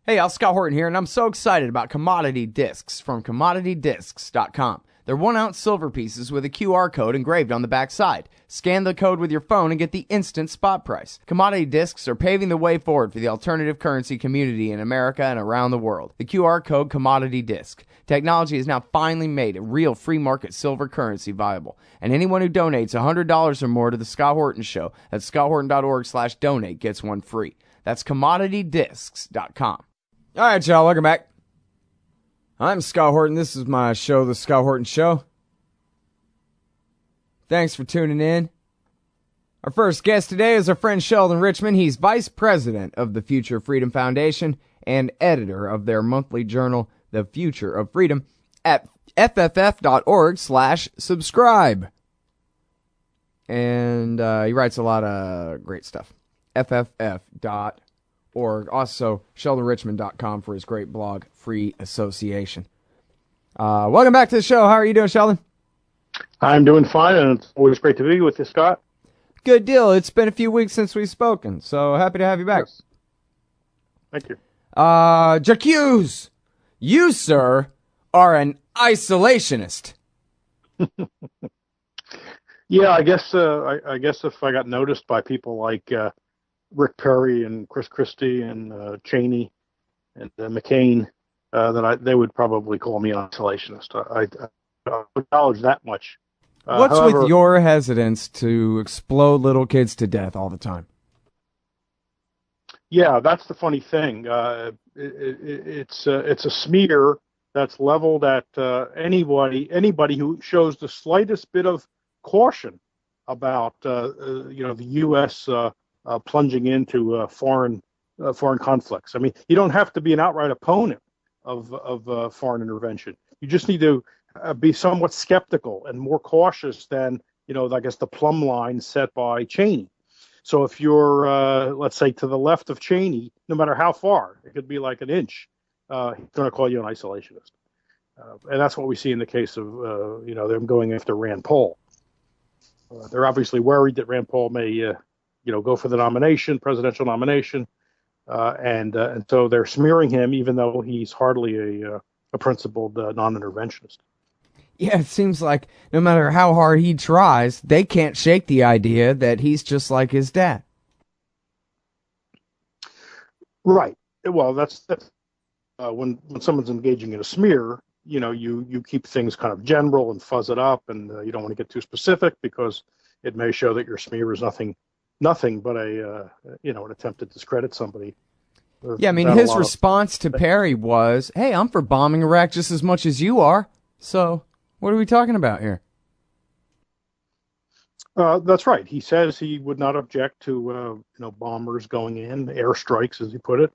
Hey, Al, Scott Horton here, and I'm so excited about commodity discs from commoditydiscs.com. They're 1-ounce silver pieces with a QR code engraved on the back side. Scan the code with your phone and get the instant spot price. Commodity discs are paving the way forward for the alternative currency community in America and around the world. The QR code Commodity Disc. Technology has now finally made a real free market silver currency viable. And anyone who donates $100 or more to the Scott Horton Show at scotthorton.org/donate gets one free. That's commoditydiscs.com. All right, y'all, welcome back. I'm Scott Horton. This is my show, The Scott Horton Show. Thanks for tuning in. Our first guest today is our friend Sheldon Richman. He's vice president of the Future of Freedom Foundation and editor of their monthly journal, The Future of Freedom, at fff.org/subscribe. And he writes a lot of great stuff. fff.org. Also, sheldonrichman.com for his great blog, Free Association. Welcome back to the show. How are you doing, Sheldon? I'm doing fine, and it's always great to be with you, Scott. Good deal. It's been a few weeks since we've spoken, so happy to have you back. Yes. Thank you. J'accuse, you, sir, are an isolationist. Yeah, I guess if I got noticed by people like Rick Perry and Chris Christie and Cheney and McCain, then they would probably call me an isolationist. I acknowledge that much. What's with your hesitance to explode little kids to death all the time? Yeah, that's the funny thing. It's a smear that's leveled at anybody who shows the slightest bit of caution about the U.S. Plunging into foreign conflicts. I mean, you don't have to be an outright opponent of foreign intervention. You just need to be somewhat skeptical and more cautious than, I guess, the plumb line set by Cheney. So if you're, let's say, to the left of Cheney, no matter how far, it could be like an inch, he's going to call you an isolationist. And that's what we see in the case of, them going after Rand Paul. They're obviously worried that Rand Paul may, go for the presidential nomination. And so they're smearing him, even though he's hardly a principled non-interventionist. Yeah, it seems like no matter how hard he tries, they can't shake the idea that he's just like his dad. Right. Well, that's when someone's engaging in a smear, you keep things kind of general and fuzz it up, and you don't want to get too specific because it may show that your smear is nothing but an attempt to discredit somebody. Yeah, I mean, his response to Perry was, "Hey, I'm for bombing Iraq just as much as you are. So, what are we talking about here?" That's right. He says he would not object to bombers going in, airstrikes, as he put it,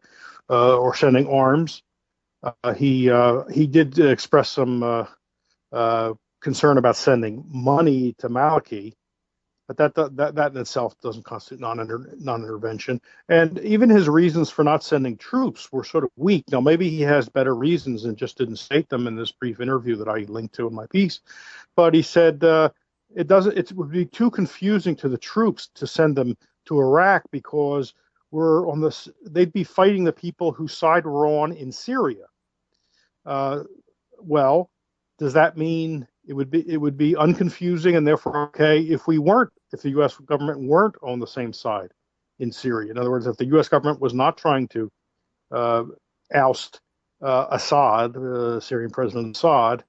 or sending arms. He did express some concern about sending money to Maliki, but that in itself doesn't constitute non-intervention. And even his reasons for not sending troops were sort of weak. Now, maybe he has better reasons and just didn't state them in this brief interview that I linked to in my piece. But he said it would be too confusing to the troops to send them to Iraq because they'd be fighting the people whose side we're on in Syria. Well, does that mean it would be unconfusing and therefore okay if the U.S. government weren't on the same side in Syria? In other words, if the U.S. government was not trying to oust Assad, Syrian President Assad,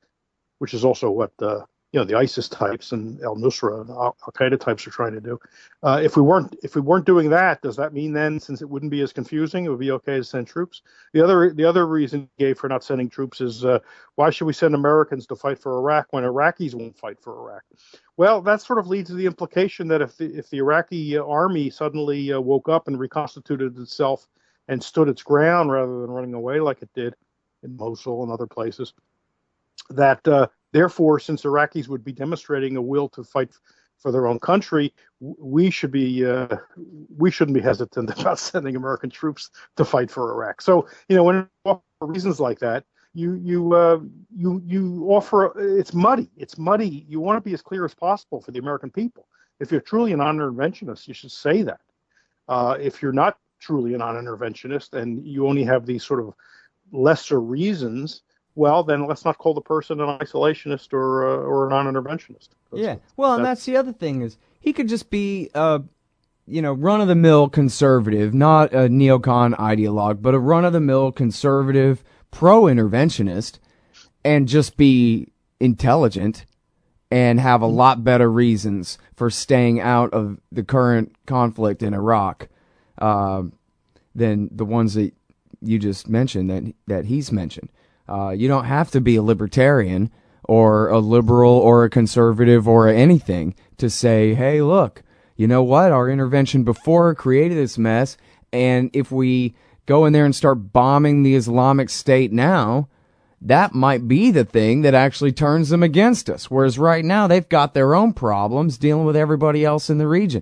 which is also what the ISIS types and al-Nusra and al-Qaeda types are trying to do. If we weren't doing that, does that mean then, since it wouldn't be as confusing, it would be okay to send troops? The other reason he gave for not sending troops is why should we send Americans to fight for Iraq when Iraqis won't fight for Iraq? Well, that sort of leads to the implication that if the Iraqi army suddenly woke up and reconstituted itself and stood its ground rather than running away like it did in Mosul and other places, that therefore, since Iraqis would be demonstrating a will to fight for their own country, we shouldn't be hesitant about sending American troops to fight for Iraq. So, when you offer reasons like that, you offer it's muddy. It's muddy. You want to be as clear as possible for the American people. If you're truly a non-interventionist, you should say that. If you're not truly a non-interventionist, and you only have these sort of lesser reasons, well, then let's not call the person an isolationist or a non-interventionist. Yeah. Well, and that's the other thing is he could just be run-of-the-mill conservative, not a neocon ideologue, but a run-of-the-mill conservative pro-interventionist, and just be intelligent and have a lot better reasons for staying out of the current conflict in Iraq than the ones that you just mentioned, that he's mentioned. You don't have to be a libertarian or a liberal or a conservative or anything to say, hey, look, you know what? Our intervention before created this mess, and if we go in there and start bombing the Islamic State now, that might be the thing that actually turns them against us. Whereas right now, they've got their own problems dealing with everybody else in the region.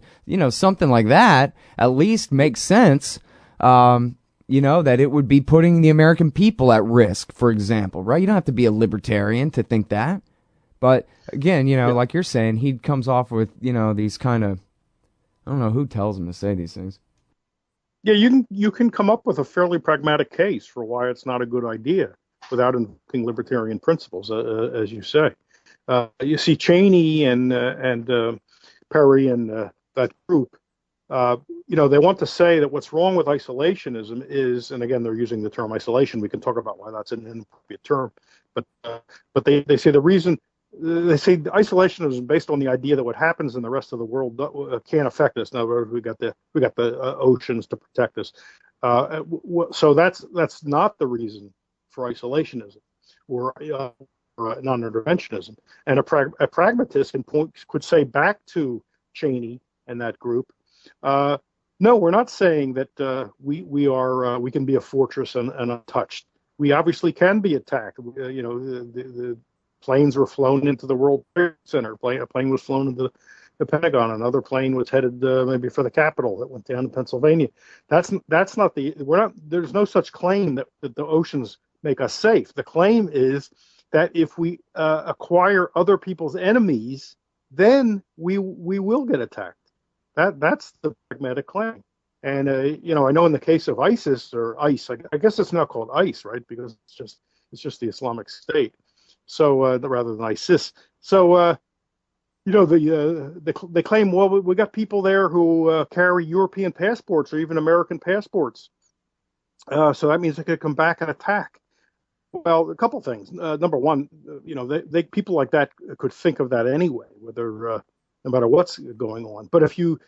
Something like that at least makes sense, that it would be putting the American people at risk, for example, right? You don't have to be a libertarian to think that. But again, like you're saying, he comes off with, these kind of, I don't know who tells him to say these things. Yeah, you can come up with a fairly pragmatic case for why it's not a good idea without invoking libertarian principles, as you say. You see Cheney and Perry and that group. They want to say that what's wrong with isolationism is, and again, they're using the term isolation. We can talk about why that's an inappropriate term, but they say the reason. They say isolationism is based on the idea that what happens in the rest of the world can't affect us. In other words, we got the oceans to protect us. So that's not the reason for isolationism or non-interventionism. And a pragmatist could say back to Cheney and that group, no, we're not saying that we can be a fortress and untouched. We obviously can be attacked. The planes were flown into the World Trade Center. A plane was flown into the Pentagon. Another plane was headed maybe for the Capitol that went down to Pennsylvania. That's not there's no such claim that the oceans make us safe. The claim is that if we acquire other people's enemies, then we will get attacked. That's the pragmatic claim. And I know in the case of ISIS or ICE, I guess it's now called ICE, right? Because it's just the Islamic State. So rather than ISIS. So they claim, well, we got people there who carry European passports or even American passports. So that means they could come back and attack. Well, a couple things. Number one, they people like that could think of that anyway, whether no matter what's going on. But if you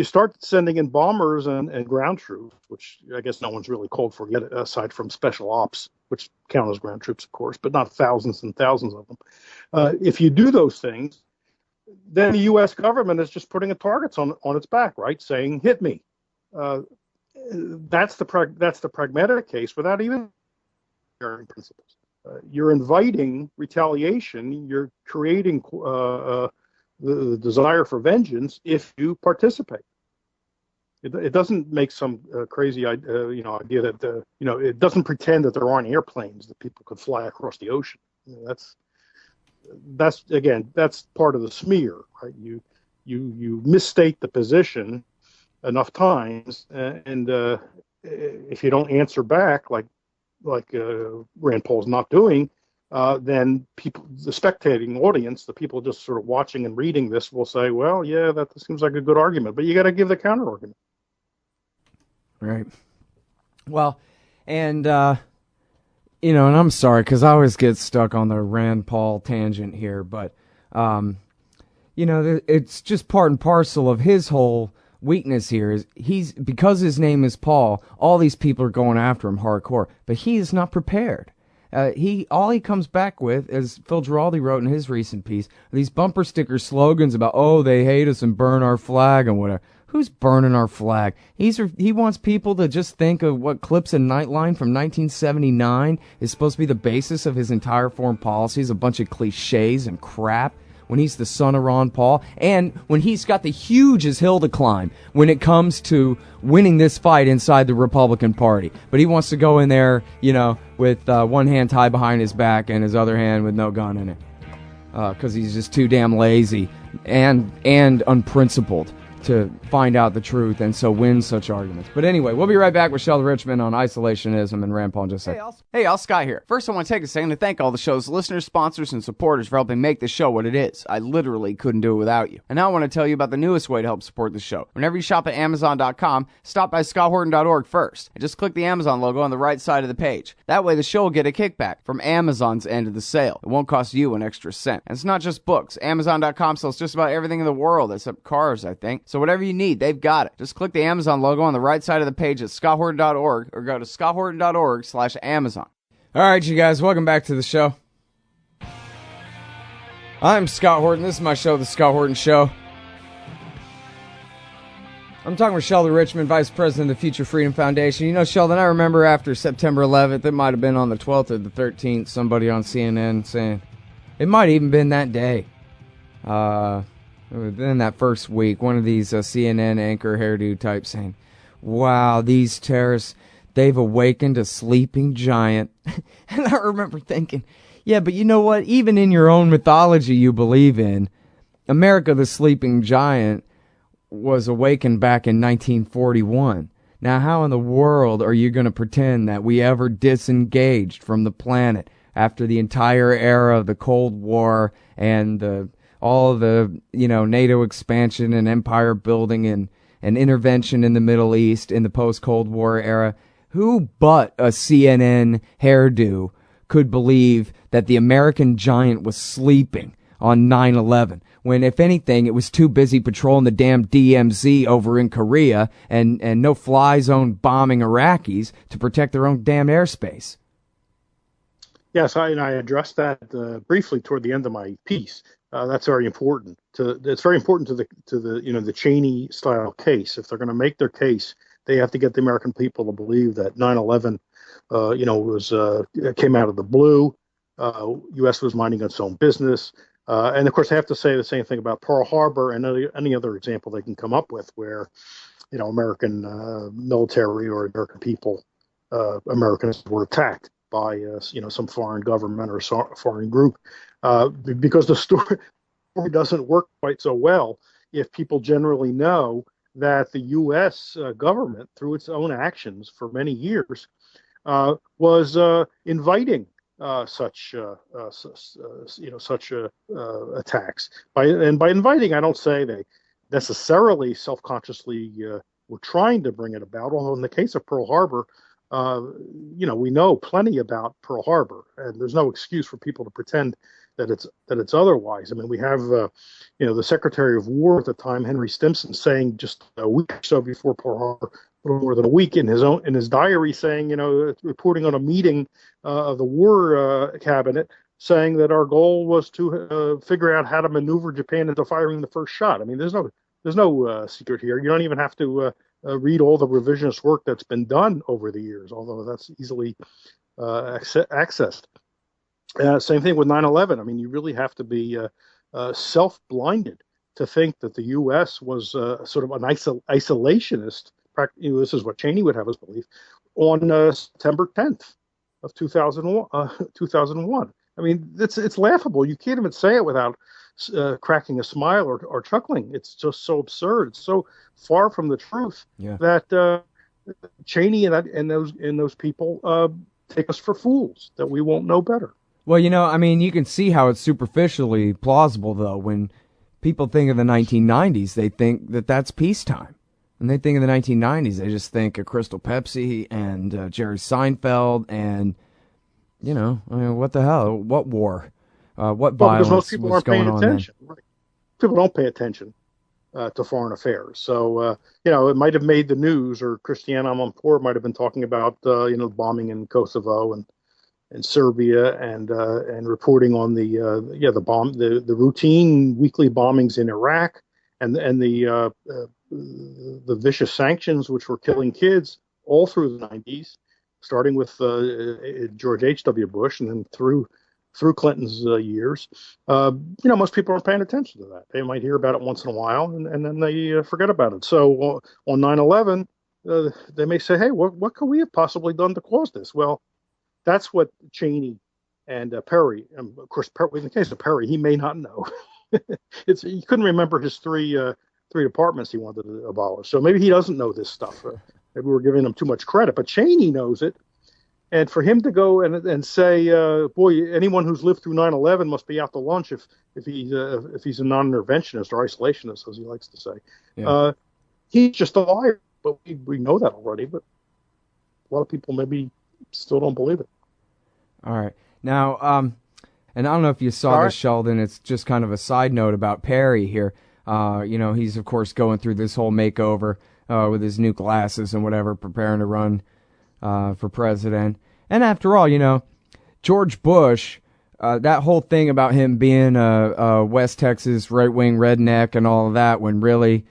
start sending in bombers and ground troops, which I guess no one's really called for yet, aside from special ops, which count as ground troops, of course, but not thousands and thousands of them. If you do those things, then the U.S. government is just putting targets on its back, right? Saying, "Hit me." That's the pragmatic case without even principles. You're inviting retaliation. You're creating the desire for vengeance if you participate. It doesn't make some crazy idea that it doesn't pretend that there aren't airplanes that people could fly across the ocean. That's part of the smear, right? You misstate the position enough times, and if you don't answer back, like Rand Paul's not doing, then people, the spectating audience, the people just sort of watching and reading this, will say, well, yeah, that seems like a good argument, but you got to give the counter argument. Right. Well, and, and I'm sorry, because I always get stuck on the Rand Paul tangent here, but, it's just part and parcel of his whole weakness here is because his name is Paul, all these people are going after him hardcore, but he is not prepared. All he comes back with, as Phil Giraldi wrote in his recent piece, these bumper sticker slogans about, oh, they hate us and burn our flag and whatever. Who's burning our flag? He wants people to just think of what Clips and Nightline from 1979 is supposed to be the basis of his entire foreign policy, is a bunch of cliches and crap, when he's the son of Ron Paul, and when he's got the hugest hill to climb when it comes to winning this fight inside the Republican Party. But he wants to go in there, with one hand tied behind his back and his other hand with no gun in it, because he's just too damn lazy and unprincipled. to find out the truth and so win such arguments. But anyway, we'll be right back with Sheldon Richman on isolationism and Rand Paul in just a second. Hey, Al Scott here. First, I want to take a second to thank all the show's listeners, sponsors, and supporters for helping make this show what it is. I literally couldn't do it without you. And now I want to tell you about the newest way to help support the show. Whenever you shop at Amazon.com, stop by ScottHorton.org first, and just click the Amazon logo on the right side of the page. That way the show will get a kickback from Amazon's end of the sale. It won't cost you an extra cent. And it's not just books. Amazon.com sells just about everything in the world except cars, I think. So whatever you need, they've got it. Just click the Amazon logo on the right side of the page at ScottHorton.org or go to ScottHorton.org/Amazon. All right, you guys, welcome back to the show. I'm Scott Horton. This is my show, The Scott Horton Show. I'm talking with Sheldon Richman, Vice President of the Future Freedom Foundation. You know, Sheldon, I remember after September 11th, it might have been on the 12th or the 13th, somebody on CNN saying, it might have even been that day. Within that first week, one of these CNN anchor hairdo types saying, wow, these terrorists, they've awakened a sleeping giant. And I remember thinking, yeah, but you know what? Even in your own mythology you believe in, America the Sleeping Giant was awakened back in 1941. Now, how in the world are you going to pretend that we ever disengaged from the planet after the entire era of the Cold War and all the, NATO expansion and empire building and intervention in the Middle East in the post-Cold War era? Who but a CNN hairdo could believe that the American giant was sleeping on 9/11, when, if anything, it was too busy patrolling the damn DMZ over in Korea and no-fly zone bombing Iraqis to protect their own damn airspace? Yes, I addressed that briefly toward the end of my piece. That's very important. It's very important to the Cheney style case. If they're going to make their case, they have to get the American people to believe that 9/11, came out of the blue. U.S. was minding its own business, and of course, they have to say the same thing about Pearl Harbor and any other example they can come up with where, American military or American people, Americans were attacked by some foreign government or foreign group, because the story doesn't work quite so well if people generally know that the U.S. Government, through its own actions for many years, was inviting such attacks. By inviting, I don't say they necessarily self-consciously were trying to bring it about. Although in the case of Pearl Harbor, we know plenty about Pearl Harbor, and there's no excuse for people to pretend that it's otherwise. I mean, we have the Secretary of War at the time, Henry Stimson, saying just a week or so before Pearl Harbor, a little more than a week, in his diary, saying, reporting on a meeting of the War Cabinet, saying that our goal was to figure out how to maneuver Japan into firing the first shot. I mean, there's no secret here. You don't even have to read all the revisionist work that's been done over the years, although that's easily accessed. Same thing with 9/11. I mean, you really have to be self-blinded to think that the U.S. was sort of an isolationist. This is what Cheney would have us believe on September 10th of 2001. I mean, it's laughable. You can't even say it without cracking a smile or chuckling. It's just so absurd. It's so far from the truth that Cheney and those people take us for fools, that we won't know better. Well, you can see how it's superficially plausible, though. When people think of the 1990s, they think that that's peacetime. When they think of the 1990s, they just think of Crystal Pepsi and Jerry Seinfeld and, what the hell? What war? What violence because most people was aren't going paying on attention. Right. People don't pay attention to foreign affairs. So, it might have made the news, or Christiane Amanpour might have been talking about, bombing in Kosovo and Serbia, and reporting on the routine weekly bombings in Iraq, and the vicious sanctions which were killing kids all through the 90s, starting with George H.W. Bush and then through Clinton's years. Most people aren't paying attention to that. They might hear about it once in a while, and then they forget about it. So on 9/11, they may say, hey, what could we have possibly done to cause this? Well, that's what Cheney and Perry, of course, in the case of Perry, he may not know. You couldn't remember his three three departments he wanted to abolish. So maybe he doesn't know this stuff. Maybe we're giving him too much credit. But Cheney knows it. And for him to go and say, boy, anyone who's lived through 9/11 must be out to lunch if he's a non-interventionist or isolationist, as he likes to say. Yeah. He's just a liar. But we know that already. But a lot of people maybe still don't believe it. All right. Now, and I don't know if you saw this, Sheldon. It's just kind of a side note about Perry here. He's, of course, going through this whole makeover with his new glasses and whatever, preparing to run for president. And after all, George Bush, that whole thing about him being a West Texas right-wing redneck and all of that, when really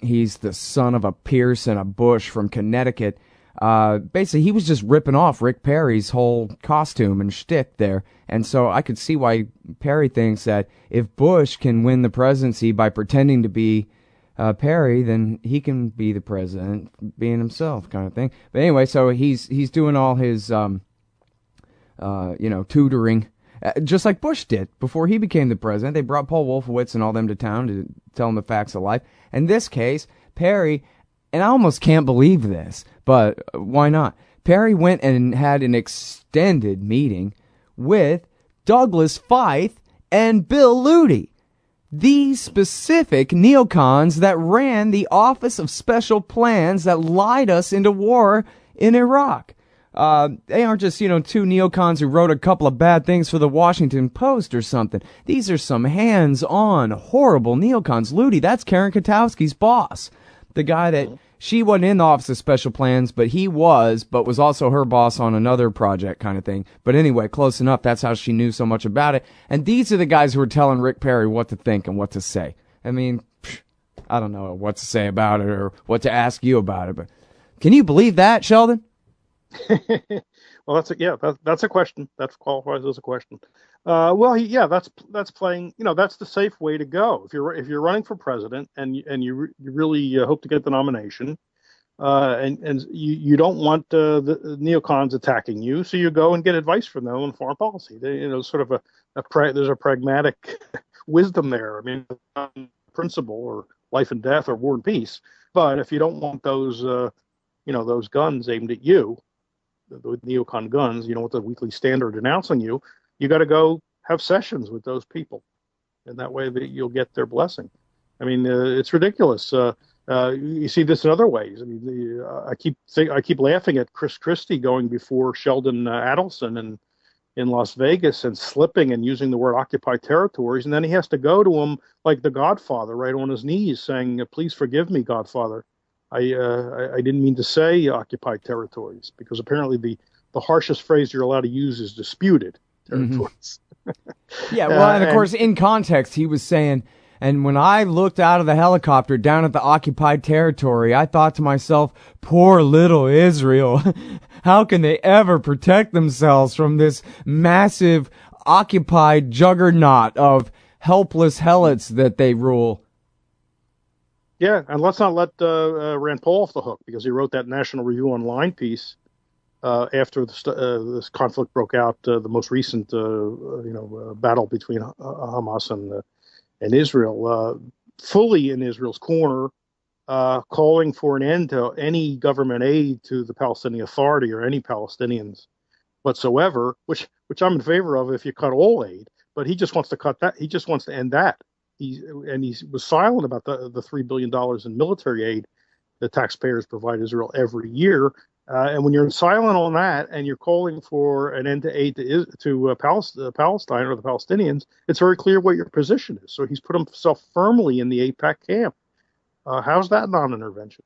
he's the son of a Pierce and a Bush from Connecticut. Basically, he was just ripping off Rick Perry's whole costume and shtick there. And so I could see why Perry thinks that if Bush can win the presidency by pretending to be Perry, then he can be the president, being himself, kind of thing. But anyway, so he's doing all his, tutoring, just like Bush did before he became the president. They brought Paul Wolfowitz and all them to town to tell him the facts of life. In this case, Perry, and I almost can't believe this, but why not? Perry went and had an extended meeting with Douglas Feith and Bill Luty, these specific neocons that ran the Office of Special Plans that lied us into war in Iraq. They aren't just, two neocons who wrote a couple of bad things for the Washington Post or something. These are some hands-on, horrible neocons. Luty, that's Karen Katowski's boss. The guy that she wasn't in the Office of Special Plans, but he was also her boss on another project kind of thing. But anyway, close enough. That's how she knew so much about it. And these are the guys who were telling Rick Perry what to think and what to say. I mean, I don't know what to say about it or what to ask you about it, but can you believe that, Sheldon? Well, that's a question. That qualifies as a question. That's playing. That's the safe way to go if you're running for president and you really hope to get the nomination, and you don't want the neocons attacking you, so you go and get advice from them on foreign policy. There's a pragmatic wisdom there. I mean, principle or life and death or war and peace. But if you don't want those those guns aimed at you, the neocon guns, with the Weekly Standard announcing you got to go have sessions with those people, and that way you'll get their blessing. I mean, it's ridiculous. You see this in other ways. I mean, I keep laughing at Chris Christie going before Sheldon Adelson in Las Vegas and slipping and using the word occupied territories, and then he has to go to him like the Godfather, right on his knees, saying, "Please forgive me, Godfather. I didn't mean to say occupied territories," because apparently the harshest phrase you're allowed to use is disputed territories. Yeah, well, and of course, in context, he was saying, and when I looked out of the helicopter down at the occupied territory, I thought to myself, poor little Israel. How can they ever protect themselves from this massive occupied juggernaut of helpless helots that they rule? Yeah, and let's not let Rand Paul off the hook, because he wrote that National Review Online piece after this conflict broke out, the most recent battle between Hamas and Israel, fully in Israel's corner, calling for an end to any government aid to the Palestinian Authority or any Palestinians whatsoever, which I'm in favor of if you cut all aid. But he just wants to cut that. He just wants to end that. He was silent about the $3 billion in military aid that taxpayers provide Israel every year. And when you're silent on that and you're calling for an end to aid to Palestine or the Palestinians, it's very clear what your position is. So he's put himself firmly in the AIPAC camp. How's that non-intervention?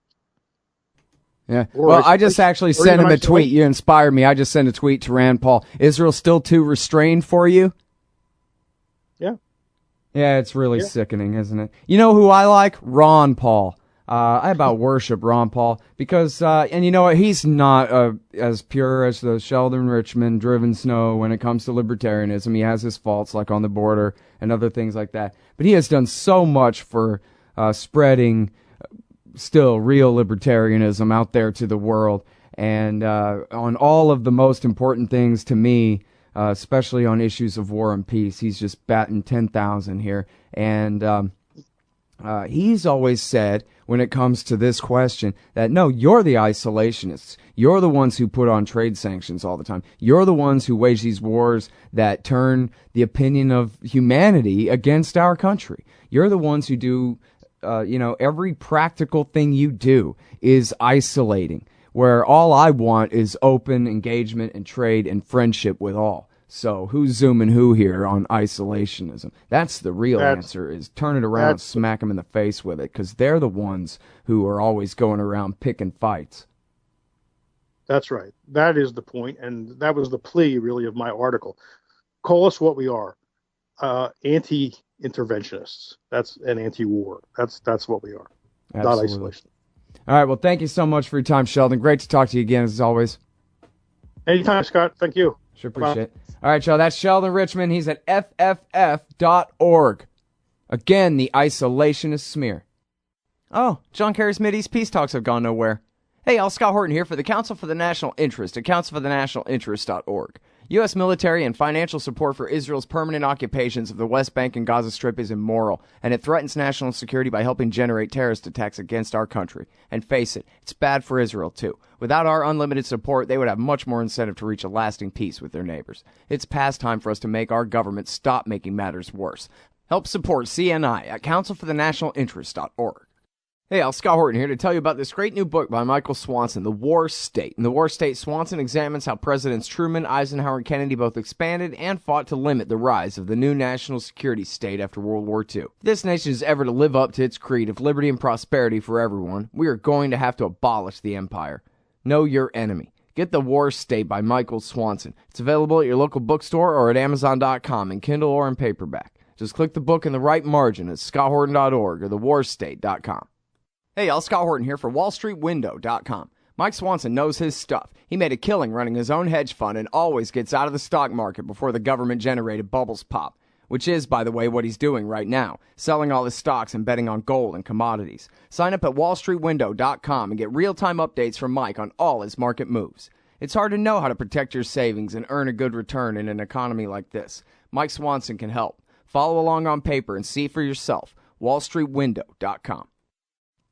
Yeah. Well, I just actually sent him a tweet. You inspired me. I just sent a tweet to Rand Paul. Israel still too restrained for you? Yeah. Yeah, it's really sickening, isn't it? You know who I like? Ron Paul. I about worship Ron Paul because, and you know what? He's not as pure as the Sheldon Richman driven snow when it comes to libertarianism. He has his faults, like on the border and other things like that. But he has done so much for spreading still real libertarianism out there to the world. And on all of the most important things to me, especially on issues of war and peace, he's just batting 10,000 here. And he's always said, when it comes to this question, that no, you're the isolationists. You're the ones who put on trade sanctions all the time. You're the ones who wage these wars that turn the opinion of humanity against our country. You're the ones who do, every practical thing you do is isolating, where all I want is open engagement and trade and friendship with all. So who's zooming who here on isolationism? That's the real answer, is turn it around and smack them in the face with it, because they're the ones who are always going around picking fights. That's right. That is the point, and that was the plea, really, of my article. Call us what we are, anti-interventionists. That's an anti-war. That's what we are, Absolutely. Not isolation. All right, well, thank you so much for your time, Sheldon. Great to talk to you again, as always. Anytime, Scott. Thank you. Sure appreciate it. All right, y'all, that's Sheldon Richman. He's at fff.org. Again, the isolationist smear. Oh, John Kerry's Mideast peace talks have gone nowhere. Hey, y'all, Scott Horton here for the Council for the National Interest at councilforthenationalinterest.org. U.S. military and financial support for Israel's permanent occupations of the West Bank and Gaza Strip is immoral, and it threatens national security by helping generate terrorist attacks against our country. And face it, it's bad for Israel, too. Without our unlimited support, they would have much more incentive to reach a lasting peace with their neighbors. It's past time for us to make our government stop making matters worse. Help support CNI at councilforthenationalinterest.org. Hey, Scott Horton here to tell you about this great new book by Michael Swanson, The War State. In The War State, Swanson examines how Presidents Truman, Eisenhower, and Kennedy both expanded and fought to limit the rise of the new national security state after World War II. If this nation is ever to live up to its creed of liberty and prosperity for everyone, we are going to have to abolish the empire. Know your enemy. Get The War State by Michael Swanson. It's available at your local bookstore or at Amazon.com in Kindle or in paperback. Just click the book in the right margin at scotthorton.org or thewarstate.com. Hey, y'all, Scott Horton here for WallStreetWindow.com. Mike Swanson knows his stuff. He made a killing running his own hedge fund and always gets out of the stock market before the government-generated bubbles pop, which is, by the way, what he's doing right now, selling all his stocks and betting on gold and commodities. Sign up at WallStreetWindow.com and get real-time updates from Mike on all his market moves. It's hard to know how to protect your savings and earn a good return in an economy like this. Mike Swanson can help. Follow along on paper and see for yourself. WallStreetWindow.com.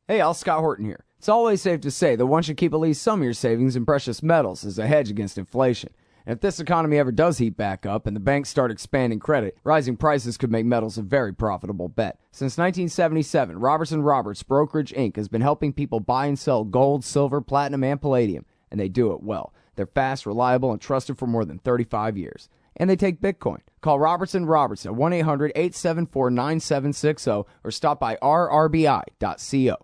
Hey, Scott Horton here. It's always safe to say that one should keep at least some of your savings in precious metals as a hedge against inflation. And if this economy ever does heat back up and the banks start expanding credit, rising prices could make metals a very profitable bet. Since 1977, Robertson Roberts Brokerage Inc. has been helping people buy and sell gold, silver, platinum, and palladium, and they do it well. They're fast, reliable, and trusted for more than 35 years. And they take Bitcoin. Call Robertson Roberts at 1-800-874-9760 or stop by rrbi.co.